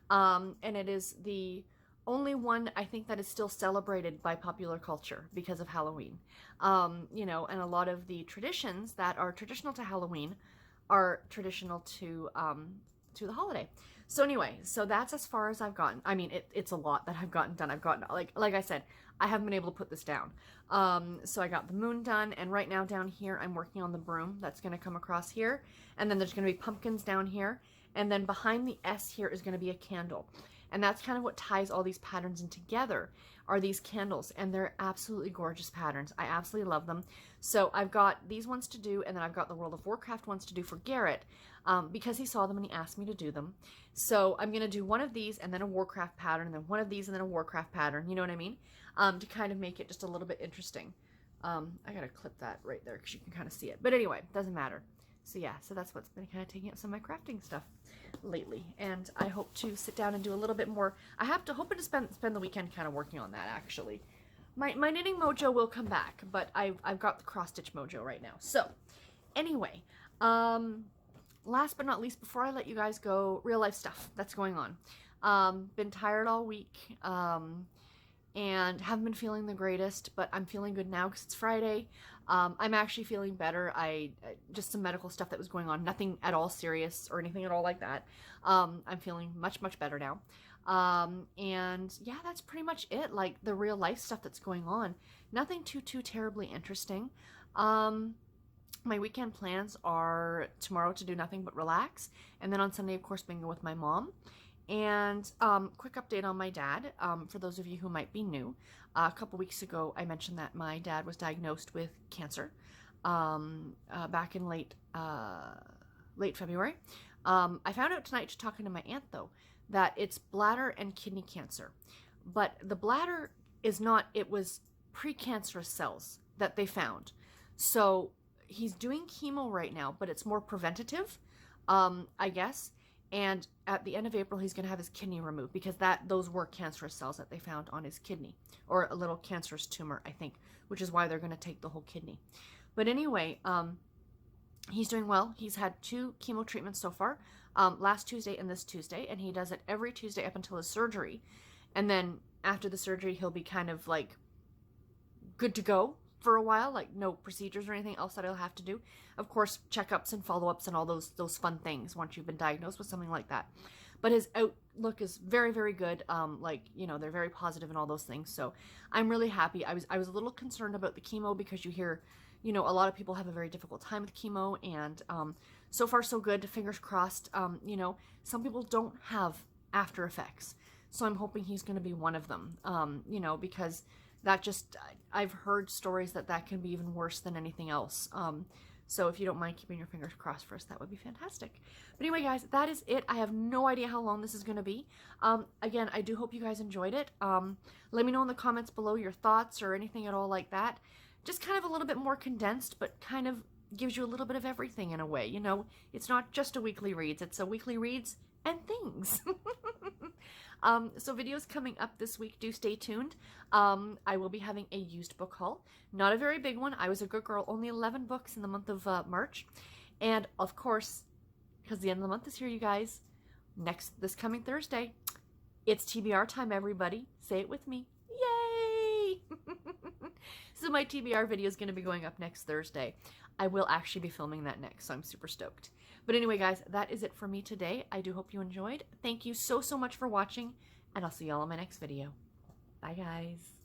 And it is the only one, I think, that is still celebrated by popular culture because of Halloween. You know, and a lot of the traditions that are traditional to Halloween are traditional to the holiday. So anyway, so that's as far as I've gotten. I mean, it's a lot that I've gotten done. I've gotten, like I said, I haven't been able to put this down. So I got the moon done, and right now down here, I'm working on the broom that's going to come across here. And then there's going to be pumpkins down here. And then behind the S here is going to be a candle. And that's kind of what ties all these patterns in together, are these candles. And they're absolutely gorgeous patterns. I absolutely love them. So I've got these ones to do, and then I've got the World of Warcraft ones to do for Garrett, because he saw them and he asked me to do them. So I'm going to do one of these and then a Warcraft pattern, and then one of these and then a Warcraft pattern, you know what I mean? To kind of make it just a little bit interesting. I got to clip that right there because you can kind of see it. But anyway, doesn't matter. So yeah, so that's what's been kind of taking up some of my crafting stuff lately, and I hope to sit down and do a little bit more. I have to hoping to spend the weekend kind of working on that. Actually, my knitting mojo will come back, but I've got the cross stitch mojo right now. So Anyway, last but not least, before I let you guys go, real life stuff that's going on. Been tired all week, and haven't been feeling the greatest, but I'm feeling good now because it's Friday. I'm actually feeling better. Just some medical stuff that was going on, nothing at all serious or anything at all like that. I'm feeling much, much better now. And yeah, that's pretty much it. Like the real life stuff that's going on. Nothing too terribly interesting. My weekend plans are tomorrow to do nothing but relax, and then on Sunday, of course, bingo with my mom. And quick update on my dad, for those of you who might be new. A couple weeks ago, I mentioned that my dad was diagnosed with cancer back in late February. I found out tonight, just talking to my aunt, though, that it's bladder and kidney cancer. But the bladder is not, it was precancerous cells that they found. So he's doing chemo right now, but it's more preventative, I guess. And at the end of April, he's going to have his kidney removed because those were cancerous cells that they found on his kidney, or a little cancerous tumor, I think, which is why they're going to take the whole kidney. But anyway, he's doing well. He's had 2 chemo treatments so far, last Tuesday and this Tuesday, and he does it every Tuesday up until his surgery. And then after the surgery, he'll be kind of like good to go for a while, like no procedures or anything else that I'll have to do. Of course, checkups and follow-ups and all those fun things once you've been diagnosed with something like that. But his outlook is very, very good. Like, you know, they're very positive and all those things. So I'm really happy. I was a little concerned about the chemo because you hear, you know, a lot of people have a very difficult time with chemo, and so far so good. Fingers crossed. You know, some people don't have after effects. So I'm hoping he's going to be one of them, you know, because that just, I've heard stories that can be even worse than anything else. So if you don't mind keeping your fingers crossed for us, that would be fantastic. But anyway, guys, that is it. I have no idea how long this is going to be. Again, I do hope you guys enjoyed it. Let me know in the comments below your thoughts or anything at all like that. Just kind of a little bit more condensed, but kind of gives you a little bit of everything in a way. You know, it's not just a weekly reads. It's a weekly reads and things. So videos coming up this week, do stay tuned. I will be having a used book haul. Not a very big one. I was a good girl. Only 11 books in the month of March. And of course, because the end of the month is here, you guys, this coming Thursday, it's TBR time, everybody. Say it with me. Yay! So my TBR video is going to be going up next Thursday. I will actually be filming that next, so I'm super stoked. But anyway, guys, that is it for me today. I do hope you enjoyed. Thank you so much for watching, and I'll see y'all in my next video. Bye, guys.